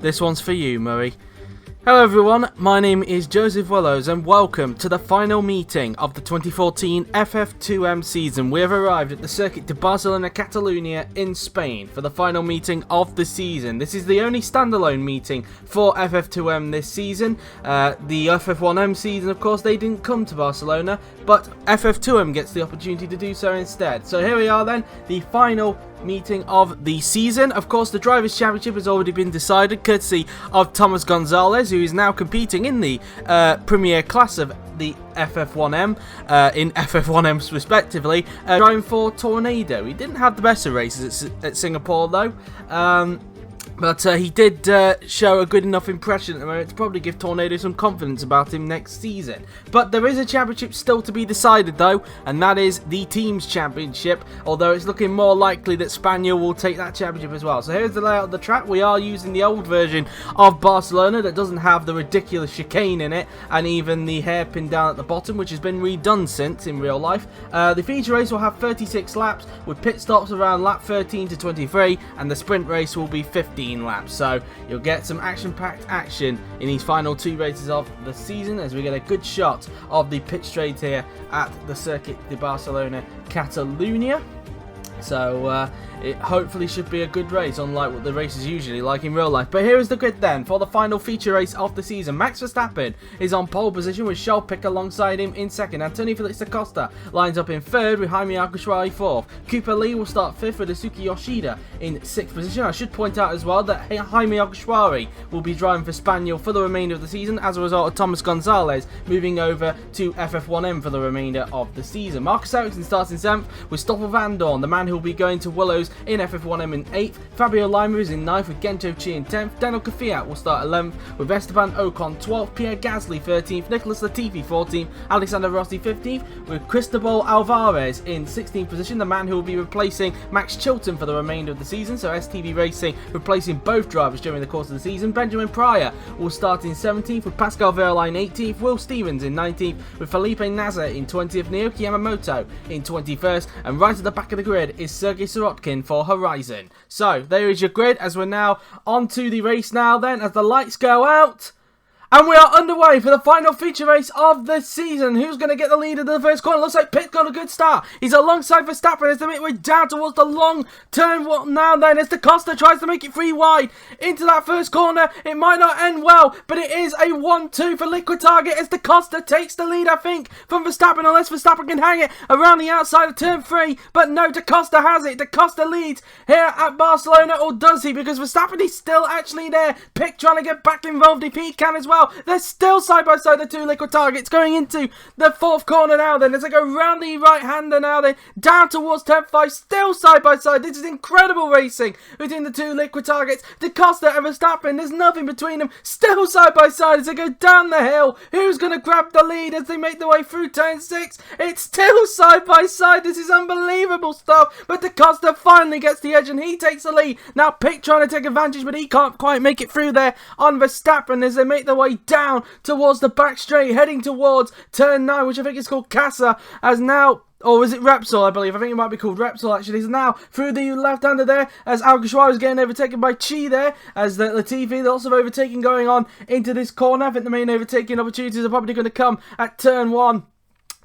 This one's for you, Murray. Hello everyone, my name is Joseph Willows and welcome to the final meeting of the 2014 FF2M season. We have arrived at the Circuit de Barcelona, Catalunya in Spain for the final meeting of the season. This is the only standalone meeting for FF2M this season. The FF1M season, of course, they didn't come to Barcelona, but FF2M gets the opportunity to do so instead. So here we are then, the final meeting of the season. Of course, the Drivers' Championship has already been decided, courtesy of Thomas Gonzalez, who is now competing in the Premier class of the FF1M, in FF1Ms respectively, driving for Tornado. He didn't have the best of races at Singapore though, but he did show a good enough impression at the moment to probably give Tornado some confidence about him next season. But there is a championship still to be decided though, and that is the Teams Championship, although it's looking more likely that Spaniel will take that championship as well. So here's the layout of the track. We are using the old version of Barcelona that doesn't have the ridiculous chicane in it, and even the hairpin down at the bottom, which has been redone since in real life. The feature race will have 36 laps, with pit stops around lap 13 to 23, and the sprint race will be 15 laps, so you'll get some action-packed action in these final two races of the season as we get a good shot of the pit straight here at the Circuit de Barcelona, Catalunya. So it hopefully should be a good race, unlike what the race is usually like in real life. But here is the grid then for the final feature race of the season. Max Verstappen is on pole position with Charles Pic alongside him in second. Antonio Felix da Costa lines up in third with Jaime Alguersuari fourth. Cooper Lee will start fifth with Isuki Yoshida in sixth position. I should point out as well that Jaime Alguersuari will be driving for Spaniel for the remainder of the season as a result of Thomas Gonzalez moving over to FF1M for the remainder of the season. Marcus Ericsson starts in seventh with Stoffel Van Dorn, the man who will be going to Willows in FF1M in 8th. Fabio Lima is in 9th with Gento Chi in 10th. Daniel Kvyat will start 11th with Esteban Ocon 12th. Pierre Gasly 13th. Nicholas Latifi 14th. Alexander Rossi 15th with Cristobal Alvarez in 16th position, the man who will be replacing Max Chilton for the remainder of the season. So STV Racing replacing both drivers during the course of the season. Benjamin Pryor will start in 17th with Pascal Wehrlein 18th. Will Stevens in 19th with Felipe Nasr in 20th. Naoki Yamamoto in 21st. And right at the back of the grid is Sergei Sirotkin for Horizon. So there is your grid as we're now on to the race now then, as the lights go out. And we are underway for the final feature race of the season. Who's going to get the lead in the first corner? Looks like Pitt's got a good start. He's alongside Verstappen as they make way down towards the long turn now then as Da Costa tries to make it free wide into that first corner. It might not end well, but it is a 1-2 for Liquid Target as Da Costa takes the lead, I think, from Verstappen, unless Verstappen can hang it around the outside of turn 3. But no, Da Costa has it. Da Costa leads here at Barcelona, or does he? Because Verstappen is still actually there. Pitt trying to get back involved if he can as well. They're still side by side, the two Liquid Targets, going into the fourth corner now then as they go round the right-hander now then, down towards turn 5, still side by side. This is incredible racing between the two Liquid Targets. Da Costa and Verstappen, there's nothing between them, still side by side as they go down the hill. Who's going to grab the lead as they make their way through turn 6? It's still side by side. This is unbelievable stuff, but Da Costa finally gets the edge and he takes the lead. Now Pitt trying to take advantage, but he can't quite make it through there on Verstappen as they make their way down towards the back straight, heading towards turn 9, which I think is called Casa, as now, or is it Repsol, I believe? I think it might be called Repsol, actually. So now, through the left-hander there, as Alguersuari is getting overtaken by Chi there, as the Latifi, lots of overtaking going on into this corner. I think the main overtaking opportunities are probably going to come at turn 1.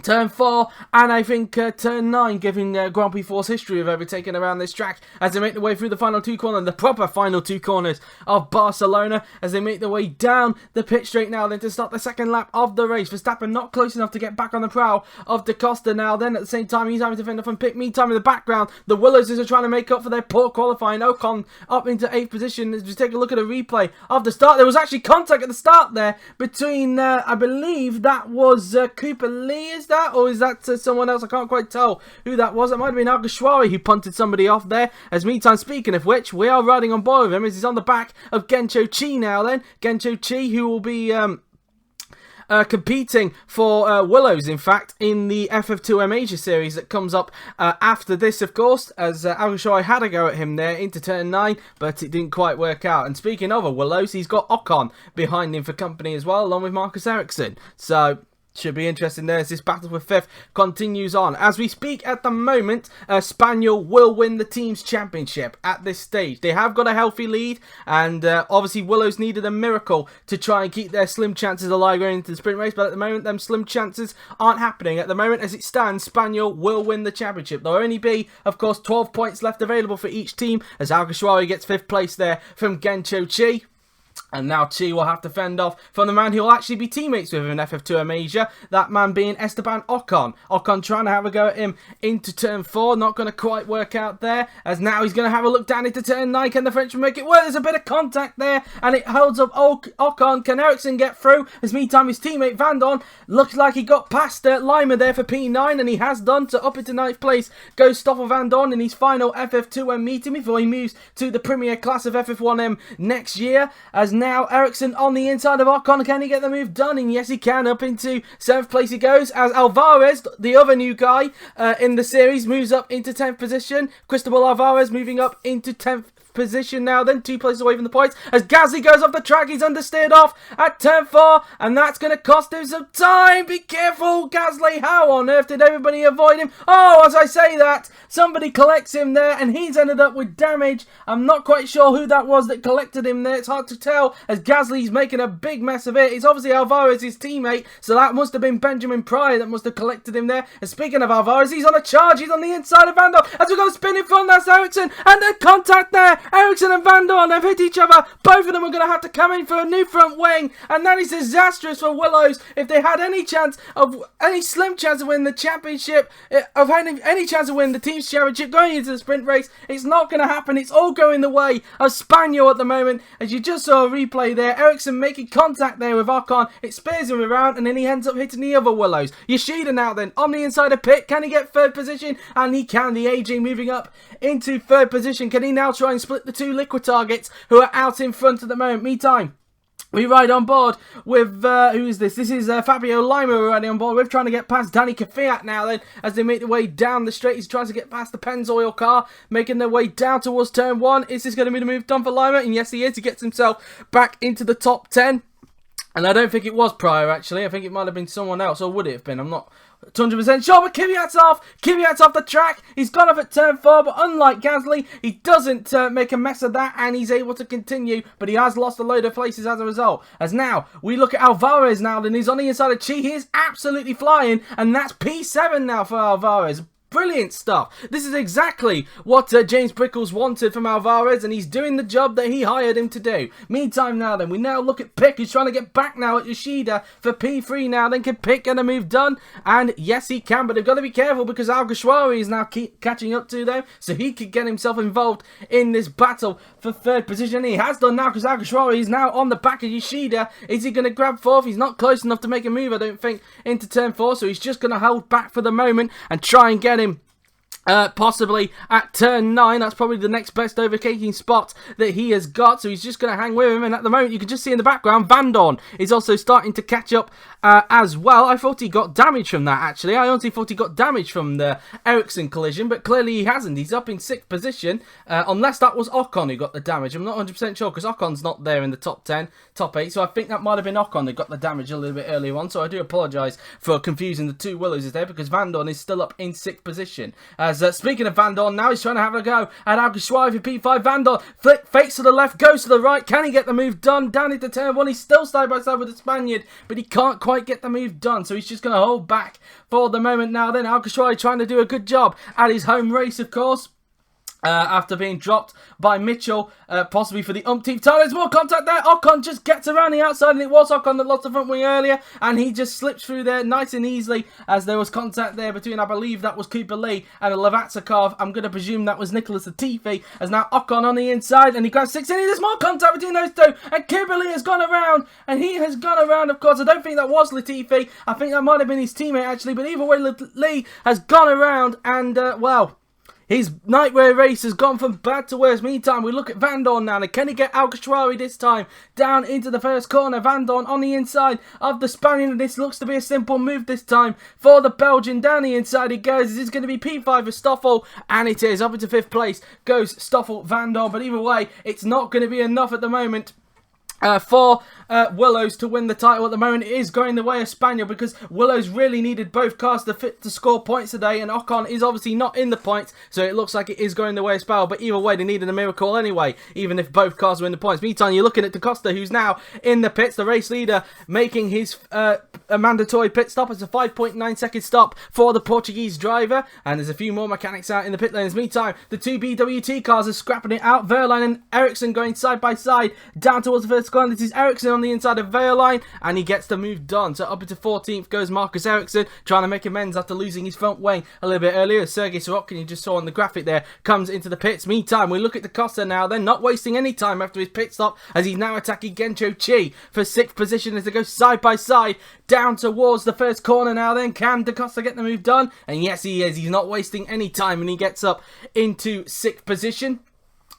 Turn 4 and I think turn 9, giving Grand Prix Force history of overtaking around this track as they make their way through the final two corners, the proper final two corners of Barcelona, as they make their way down the pit straight now then to start the second lap of the race. Verstappen not close enough to get back on the prow of Da Costa now then. At the same time, he's having to fend off and Pitt. Meantime, in the background, the Willowses are trying to make up for their poor qualifying. Ocon up into 8th position. As we take a look at a replay of the start, there was actually contact at the start there between, I believe that was Cooper Lee, is that? Or is that someone else? I can't quite tell who that was. It might have been Alguersuari who punted somebody off there. As meantime, speaking of which, we are riding on board with him as he's on the back of Gento Chi now then. Gento Chi, who will be competing for Willows, in fact, in the FF2M Asia series that comes up after this, of course, as Alguersuari had a go at him there into turn 9, but it didn't quite work out. And speaking of Willows, he's got Ocon behind him for company as well, along with Marcus Ericsson. So Should be interesting there as this battle for 5th continues on. As we speak at the moment, Spaniel will win the team's championship at this stage. They have got a healthy lead, and obviously Willows needed a miracle to try and keep their slim chances alive going into the sprint race, but at the moment them slim chances aren't happening. At the moment as it stands, Spaniel will win the championship. There'll only be, of course, 12 points left available for each team as Alguersuari gets 5th place there from Gencho Chi. And now Chi will have to fend off from the man who will actually be teammates with him in FF2M Asia. That man being Esteban Ocon. Ocon trying to have a go at him into turn 4. Not going to quite work out there. As now he's going to have a look down into turn 9. Can the Frenchman make it work? There's a bit of contact there. And it holds up Ocon. Can Ericsson get through? As meantime his teammate Van Dorn looks like he got past Lima there for P9. And he has done. So up into 9th place goes Stoffel Van Dorn in his final FF2M meeting before he moves to the Premier class of FF1M next year. As now Ericsson on the inside of Ocon. Can he get the move done? And yes, he can. Up into 7th place he goes as Alvarez, the other new guy in the series, moves up into 10th position. Cristobal Alvarez moving up into 10th position now, then 2 places away from the points as Gasly goes off the track. He's understeered off at turn 4, and that's going to cost him some time. Be careful, Gasly. How on earth did everybody avoid him? Oh, as I say that, somebody collects him there, and he's ended up with damage. I'm not quite sure who that was that collected him there. It's hard to tell as Gasly's making a big mess of it. It's obviously Alvarez, his teammate, so that must have been Benjamin Pryor that must have collected him there. And speaking of Alvarez, he's on a charge. He's on the inside of Van Dorn as we go spin in front. That's Ericsson, and the contact there. Ericsson and Van Dorn have hit each other. Both of them are going to have to come in for a new front wing, and that is disastrous for Willows. If they had any chance of, any slim chance of winning the championship, of having any chance of winning the team's championship going into the sprint race, it's not going to happen. It's all going the way of Spaniel at the moment, as you just saw a replay there. Ericsson making contact there with Ocon. It spears him around, and then he ends up hitting the other Willows. Yoshida now then on the inside of pit. Can he get 3rd position? And he can. The AJ moving up into 3rd position. Can he now try and split the two liquid targets who are out in front at the moment? Meantime, we ride on board with, who is this? This is Fabio Lima we're riding on board with, trying to get past Danny Kvyat now then, as they make their way down the straight. He's trying to get past the Pennzoil car, making their way down towards turn 1. Is this going to be the move done for Lima? And yes, he is. He gets himself back into the top 10. And I don't think it was Pryor, actually. I think it might have been someone else, or would it have been? I'm not 200% sure, but Kvyat's off. Kvyat's off the track. He's gone off at turn 4, but unlike Gasly, he doesn't make a mess of that, and he's able to continue, but he has lost a load of places as a result. As now, we look at Alvarez now, and he's on the inside of Chi. He is absolutely flying, and that's P7 now for Alvarez. Brilliant stuff. This is exactly what James Prickles wanted from Alvarez, and he's doing the job that he hired him to do. Meantime now then, we now look at Pick, who's trying to get back now at Yoshida for P3 now. Then can Pick get a move done? And yes, he can, but they've got to be careful because Alguersuari is now catching up to them, so he could get himself involved in this battle for 3rd position. He has done now because Alguersuari is now on the back of Yoshida. Is he going to grab 4th? He's not close enough to make a move, I don't think, into turn 4, so he's just going to hold back for the moment and try and get him possibly at turn 9. That's probably the next best overtaking spot that he has got, so he's just going to hang with him. And at the moment you can just see in the background Van Dorn is also starting to catch up as well. I thought he got damage from that, actually. I honestly thought he got damage from the Ericsson collision, but clearly he hasn't. He's up in 6th position, unless that was Ocon who got the damage. I'm not 100% sure because Ocon's not there in the top 10, top 8, so I think that might have been Ocon that got the damage a little bit earlier on, so I do apologise for confusing the two Willows there, because Van Dorn is still up in 6th position. Speaking of Van Dorn, now he's trying to have a go at Alguersuari for P5. Van Dorn fakes to the left, goes to the right. Can he get the move done? Down into turn 1. He's still side by side with the Spaniard, but he can't quite get the move done, so he's just going to hold back for the moment now. Then Alguersuari trying to do a good job at his home race, of course. After being dropped by Mitchell, possibly for the umpteenth time. There's more contact there. Ocon just gets around the outside, and it was Ocon that lost the front wing earlier, and he just slips through there nice and easily, as there was contact there between, I believe that was Cooper Lee and a Lavatsakov. I'm going to presume that was Nicholas Latifi, as now Ocon on the inside, and he grabs 16. There's more contact between those two, and Cooper Lee has gone around, and he has gone around, of course. I don't think that was Latifi. I think that might have been his teammate, actually, but either way, Lee has gone around, and, well, his nightmare race has gone from bad to worse. Meantime, we look at Van Dorn now. And can he get Alguersuari this time? Down into the first corner. Van Dorn on the inside of the Spaniard. And this looks to be a simple move this time for the Belgian. Down the inside he goes. Is this going to be P5 for Stoffel? And it is. Up into 5th place goes Stoffel Van Dorn. But either way, it's not going to be enough at the moment For Willows to win the title at the moment. It is going the way of Spaniel because Willows really needed both cars to score points today, and Ocon is obviously not in the points, so it looks like it is going the way of Spaniel. But either way, they needed a miracle anyway, even if both cars were in the points. Meantime, you're looking at Da Costa, who's now in the pits, the race leader, making his a mandatory pit stop. It's a 5.9 second stop for the Portuguese driver, and there's a few more mechanics out in the pit lanes. Meantime, the two BWT cars are scrapping it out. Verline and Ericsson going side by side down towards the first corner. This is Ericsson on the inside of Verline, and he gets the move done. So up into 14th goes Marcus Ericsson, trying to make amends after losing his front wing a little bit earlier. Sergei Sorokin, you just saw on the graphic there, comes into the pits. Meantime, we look at Da Costa now. They're not wasting any time after his pit stop, as he's now attacking Gencho Chi for 6th position as they go side by side down towards the first corner now. Then can Da Costa get the move done? And yes, he is. He's not wasting any time, and he gets up into 6th position.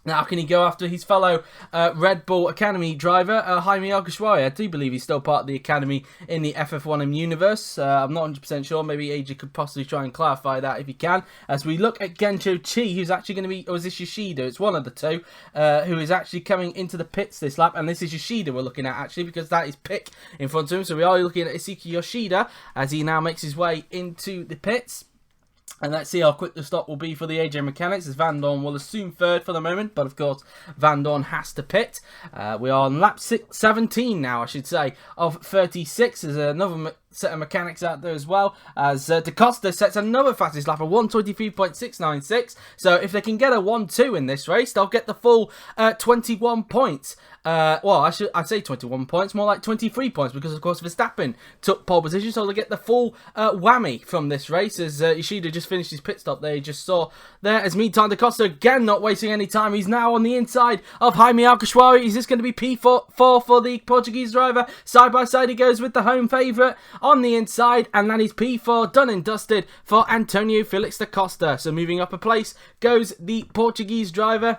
Now, can he go after his fellow Red Bull Academy driver, Jaime Alguersuari? I do believe he's still part of the Academy in the FF2M universe. I'm not 100% sure. Maybe AJ could possibly try and clarify that if he can. As we look at Gencho Chi, who's actually going to be... Or is this Yoshida? It's one of the two who is actually coming into the pits this lap. And this is Yoshida we're looking at, actually, because that is Pick in front of him. So we are looking at Isiki Yoshida as he now makes his way into the pits. And let's see how quick the stop will be for the AJ Mechanics, as Van Dorn will assume third for the moment. But of course, Van Dorn has to pit. We are on lap 17 now, I should say, of 36. There's another set of mechanics out there as well, as Da Costa sets another fastest lap of 1:23.696. So if they can get a 1-2 in this race, they'll get the full 21 points. Well, I'd say 21 points, more like 23 points, because of course Verstappen took pole position, so they'll get the full whammy from this race, as Yoshida just finished his pit stop there, you just saw there. As meantime, Da Costa again not wasting any time, he's now on the inside of Jaime Alguersuari. Is this going to be P4 for the Portuguese driver? Side by side he goes with the home favourite on the inside, and that is P4 done and dusted for Antonio Felix Da Costa. So moving up a place goes the Portuguese driver,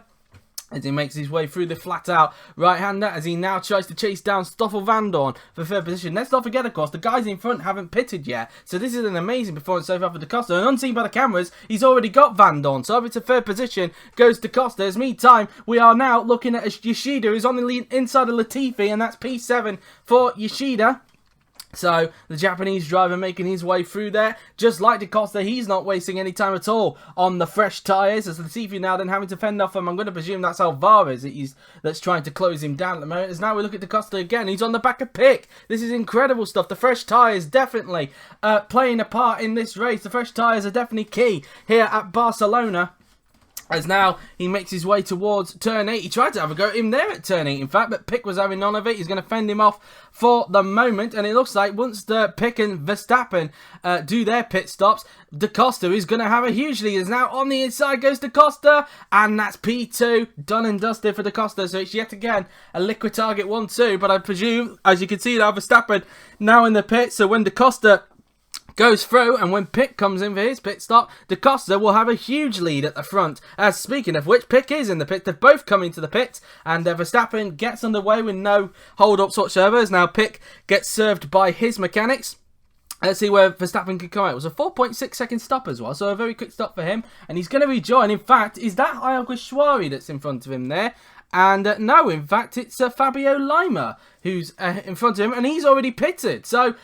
as he makes his way through the flat-out right-hander, as he now tries to chase down Stoffel Van Dorn for third position. Let's not forget, of course, the guys in front haven't pitted yet, so this is an amazing performance so far for Da Costa. And unseen by the cameras, he's already got Van Dorn, so over to third position goes Da Costa. As meantime, we are now looking at Yoshida, who's on the lead inside of Latifi, and that's P7 for Yoshida. So, the Japanese driver making his way through there. Just like Da Costa, he's not wasting any time at all on the fresh tyres. As Latifi now then having to fend off him. I'm going to presume that's Alvarez that's trying to close him down at the moment. As now we look at Da Costa again. He's on the back of Pick. This is incredible stuff. The fresh tyres definitely playing a part in this race. The fresh tyres are definitely key here at Barcelona. As now he makes his way towards turn 8. He tried to have a go at him there at turn 8, in fact, but Pick was having none of it. He's going to fend him off for the moment. And it looks like once Pick and Verstappen do their pit stops, Da Costa is going to have a huge lead. As now on the inside goes Da Costa, and that's P2 done and dusted for Da Costa. So it's yet again a liquid target 1-2. But I presume, as you can see now, Verstappen now in the pit. So when Da Costa goes through, and when Pick comes in for his pit stop, Da Costa will have a huge lead at the front. As speaking of which, Pick is in the pit. They've both come into the pit, and Verstappen gets underway with no hold-ups whatsoever. As now Pick gets served by his mechanics. Let's see where Verstappen can come out. It was a 4.6 second stop as well, so a very quick stop for him. And he's going to rejoin. In fact, is that Alguersuari that's in front of him there? And no, in fact, it's Fabio Lima who's in front of him, and he's already pitted. So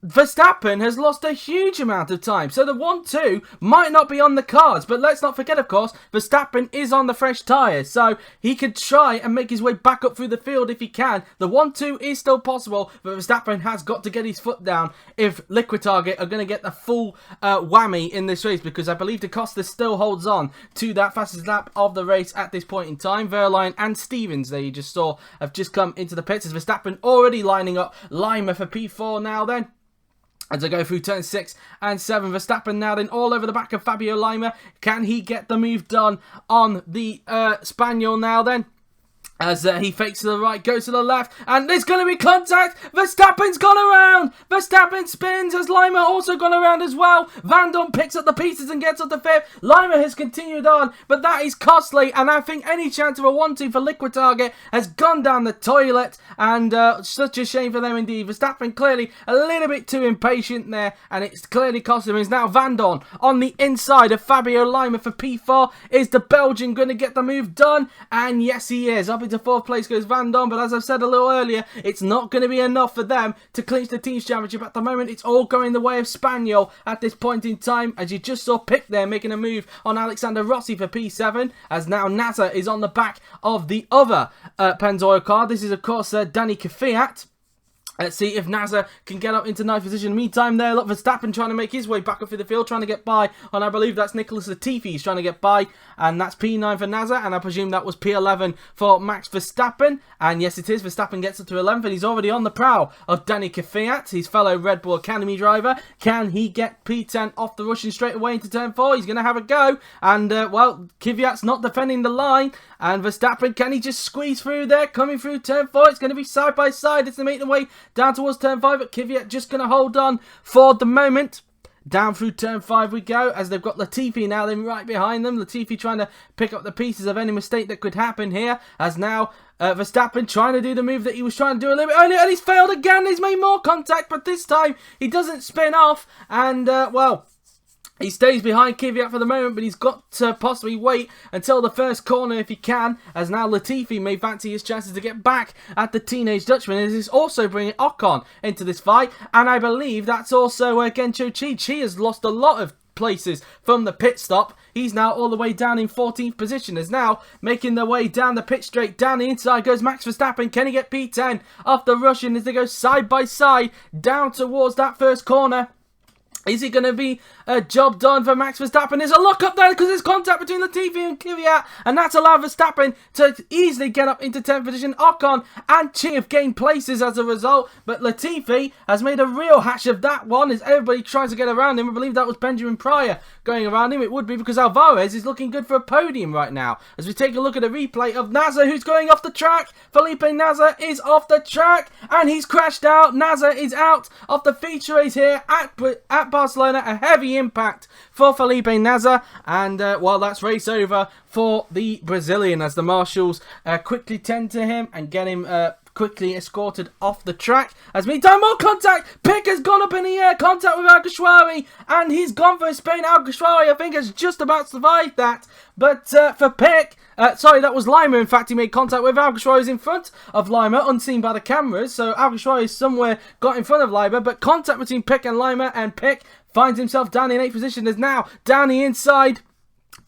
Verstappen has lost a huge amount of time. So the 1-2 might not be on the cards. But let's not forget, of course, Verstappen is on the fresh tyres. So he could try and make his way back up through the field if he can. The 1-2 is still possible. But Verstappen has got to get his foot down if Liquid Target are going to get the full whammy in this race. Because I believe Da Costa still holds on to that fastest lap of the race at this point in time. Verline and Stevens, there you just saw, have just come into the pits. As Verstappen already lining up Lima for P4 now then. As I go through turn 6 and 7, Verstappen now then all over the back of Fabio Lima. Can he get the move done on the Spaniel now then? As he fakes to the right, goes to the left, and there's going to be contact. Verstappen's gone around. Verstappen spins. Has Lima also gone around as well? Van Dorn picks up the pieces and gets up to 5th. Lima has continued on, but that is costly, and I think any chance of a 1-2 for Liquid Target has gone down the toilet, and such a shame for them indeed. Verstappen clearly a little bit too impatient there, and it's clearly cost him. It's now Van Dorn on the inside of Fabio Lima for P4. Is the Belgian going to get the move done? And yes, he is. Up into 4th place goes Van Dorn, but as I've said a little earlier, it's not going to be enough for them to clinch the Teams Championship. At the moment, it's all going the way of Spaniel at this point in time, as you just saw Pick there making a move on Alexander Rossi for P7, as now NASA is on the back of the other Pennzoil car. This is, of course, Danny Kvyat. Let's see if NASA can get up into 9th position. Meantime, there, look, Verstappen trying to make his way back up through the field, trying to get by. And I believe that's Nicholas Latifi he's trying to get by. And that's P9 for NASA. And I presume that was P11 for Max Verstappen. And yes, it is. Verstappen gets up to 11th. And he's already on the prow of Danny Kvyat, his fellow Red Bull Academy driver. Can he get P10 off the Russian straight away into turn 4? He's going to have a go. And, well, Kvyat's not defending the line. And Verstappen, can he just squeeze through there? Coming through turn 4. It's going to be side by side as they make their way down towards turn 5, but Kvyat just going to hold on for the moment. Down through turn 5 we go, as they've got Latifi now then right behind them. Latifi trying to pick up the pieces of any mistake that could happen here, as now Verstappen trying to do the move that he was trying to do a little bit earlier, and he's failed again. He's made more contact, but this time he doesn't spin off, and well, he stays behind Kvyat for the moment, but he's got to possibly wait until the first corner if he can, as now Latifi may fancy his chances to get back at the Teenage Dutchman. And this is also bringing Ocon into this fight, and I believe that's also Gencho Chi. Chi has lost a lot of places from the pit stop. He's now all the way down in 14th position, as now making their way down the pit straight. Down the inside goes Max Verstappen. Can he get P10 off the Russian as they go side by side down towards that first corner? Is it going to be a job done for Max Verstappen? There's a lock up there because there's contact between Latifi and Kvyat, and that's allowed Verstappen to easily get up into 10th position. Ocon and Chi have gained places as a result, but Latifi has made a real hash of that one as everybody tries to get around him. I believe that was Benjamin Pryor going around him. It would be because Alvarez is looking good for a podium right now. As we take a look at a replay of NASA, who's going off the track. Felipe Nasr is off the track, and he's crashed out. Nasr is out of the feature race here at Barcelona. A heavy impact for Felipe Nasr, and well, that's race over for the Brazilian as the marshals quickly tend to him and get him quickly escorted off the track. As meantime, more contact. Pick has gone up in the air, contact with Alguersuari, and he's gone for a spin. Alguersuari, I think, has just about survived that, but for Pick, sorry, that was Lima. In fact, he made contact with Alguersuari. Is in front of Lima, unseen by the cameras, so Alguersuari somewhere got in front of Lima, but contact between Pick and Lima, and Pick finds himself down in 8th position. As now down the inside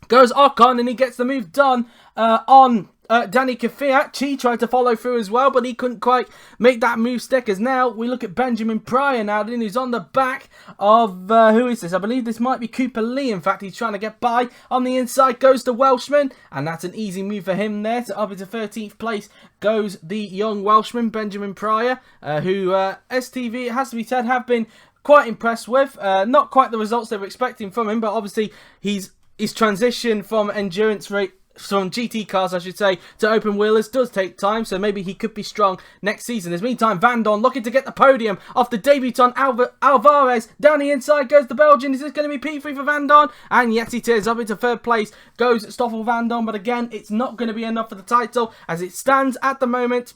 goes Ocon, and he gets the move done on Danny Kvyat. Chi tried to follow through as well, but he couldn't quite make that move stick. As now we look at Benjamin Pryor now, then, who's on the back of who is this? I believe this might be Cooper Lee. In fact, he's trying to get by. On the inside goes the Welshman, and that's an easy move for him there. So up into 13th place goes the young Welshman Benjamin Pryor, who STV, it has to be said, have been quite impressed with. Not quite the results they were expecting from him, but obviously his transition from endurance rate, from GT cars, I should say, to open wheelers does take time, so maybe he could be strong next season. In the meantime, Van Dorn looking to get the podium off the debutant Alvarez. Down the inside goes the Belgian. Is this going to be P3 for Van Dorn? And yes, it is. Up into 3rd place goes Stoffel Van Dorn, but again, it's not going to be enough for the title as it stands at the moment.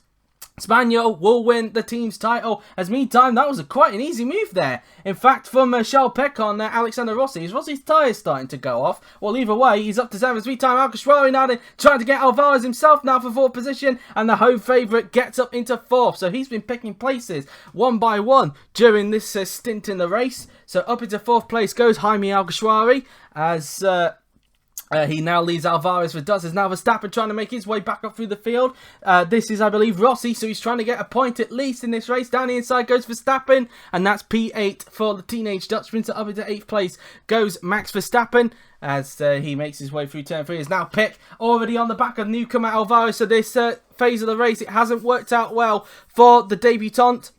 Spaniel will win the team's title. As meantime, that was quite an easy move there. In fact, from Charles Peck on Alexander Rossi. Is Rossi's tyres starting to go off? Well, either way, he's up to 7th. Meantime, Alguersuari now trying to get Alvarez himself now for 4th position. And the home favourite gets up into 4th. So he's been picking places one by one during this stint in the race. So up into 4th place goes Jaime Alguersuari as he now leads Alvarez for Dust. Is now Verstappen trying to make his way back up through the field. This is, I believe, Rossi, so he's trying to get a point at least in this race. Down the inside goes Verstappen, and that's P8 for the Teenage Dutchman. So up into 8th place goes Max Verstappen as he makes his way through turn 3. Is now Pick already on the back of newcomer Alvarez. So this phase of the race, it hasn't worked out well for the debutant,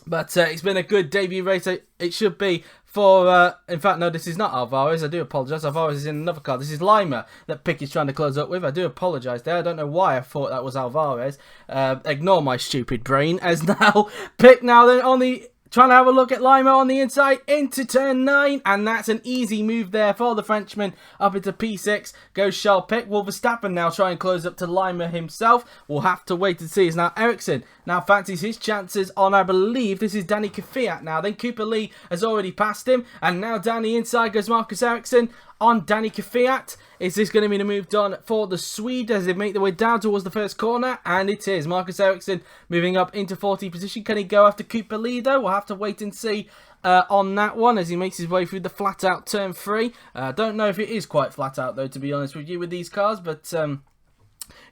but it's been a good debut race. It should be for, in fact, no, this is not Alvarez. I do apologise. Alvarez is in another car. This is Lima that Pick is trying to close up with. I do apologise there. I don't know why I thought that was Alvarez. Ignore my stupid brain. As now, Pick now then on the trying to have a look at Lima on the inside into turn 9, and that's an easy move there for the Frenchman. Up into P6 goes Charles Pick. Will Verstappen now try and close up to Lima himself? We'll have to wait and see. As now Ericsson now fancies his chances on, I believe this is Danny Kvyat now. Then Cooper Lee has already passed him, and now down the inside goes Marcus Ericsson. on Danny Kvyat. Is this going to be the move done for the Swede as they make their way down towards the first corner? And it is. Marcus Ericsson moving up into 40 position. Can he go after Cooper Lido? We'll have to wait and see on that one as he makes his way through the flat out turn 3. Don't know if it is quite flat out though, to be honest with you, with these cars, but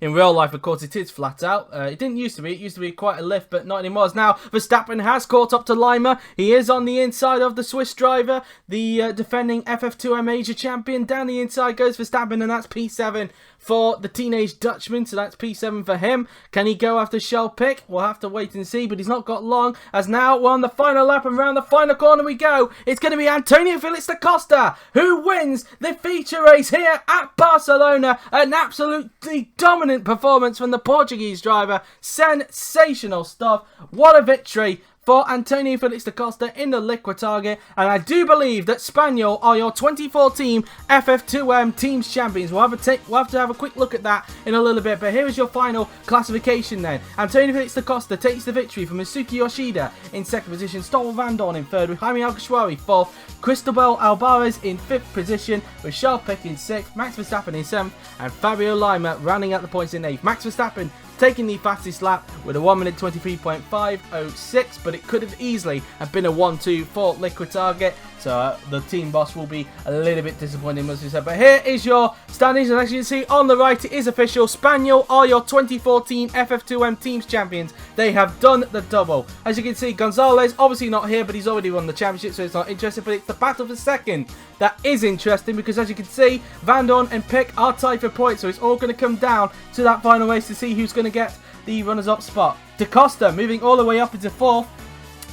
in real life, of course, it is flat out. It didn't used to be. It used to be quite a lift, but not anymore. Now, Verstappen has caught up to Lima. He is on the inside of the Swiss driver, the defending FF2M Asia champion. Down the inside goes Verstappen, and that's P7 for the teenage Dutchman. So that's P7 for him. Can he go after Shell Pick? We'll have to wait and see, but he's not got long. As now we're on the final lap, and round the final corner we go. It's going to be Antonio Felix da Costa who wins the feature race here at Barcelona. An absolutely dominant performance from the Portuguese driver. Sensational stuff. What a victory for Antonio Felix da Costa in the Liquid Target. And I do believe that Spaniel are your 2014 FF2M Teams Champions. We'll have to have a quick look at that in a little bit. But here is your final classification then. Antonio Felix da Costa takes the victory from Masuki Yoshida in second position. Stoffel Van Dorn in third with Jaime Alguersuari fourth. Cristobal Alvarez in fifth position with Charles Pic in sixth. Max Verstappen in seventh. And Fabio Lima rounding out the points in eighth. Max Verstappen taking the fastest lap with a 1 minute 23.506, but it could have easily have been a 1-2 for Liquid Target. So the team boss will be a little bit disappointed, must be said. But here is your standings, and as you can see on the right, it is official. Spaniel are your 2014 FF2M Teams Champions. They have done the double. As you can see, Gonzalez obviously not here, but he's already won the championship, so it's not interesting. But it's the battle for second that is interesting, because as you can see, Van Dorn and Pick are tied for points, so it's all going to come down to that final race to see who's going to get the runners-up spot. Da Costa moving all the way up into fourth.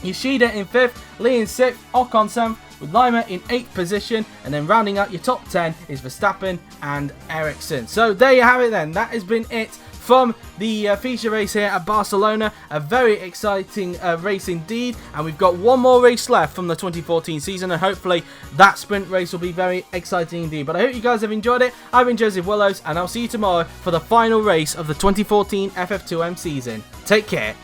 Yoshida in fifth. Lee in sixth. Ocon seventh, with Lima in 8th position, and then rounding out your top 10 is Verstappen and Ericsson. So there you have it then. That has been it from the feature race here at Barcelona. A very exciting race indeed, and we've got one more race left from the 2014 season, and hopefully that sprint race will be very exciting indeed. But I hope you guys have enjoyed it. I've been Joseph Willows, and I'll see you tomorrow for the final race of the 2014 FF2M season. Take care.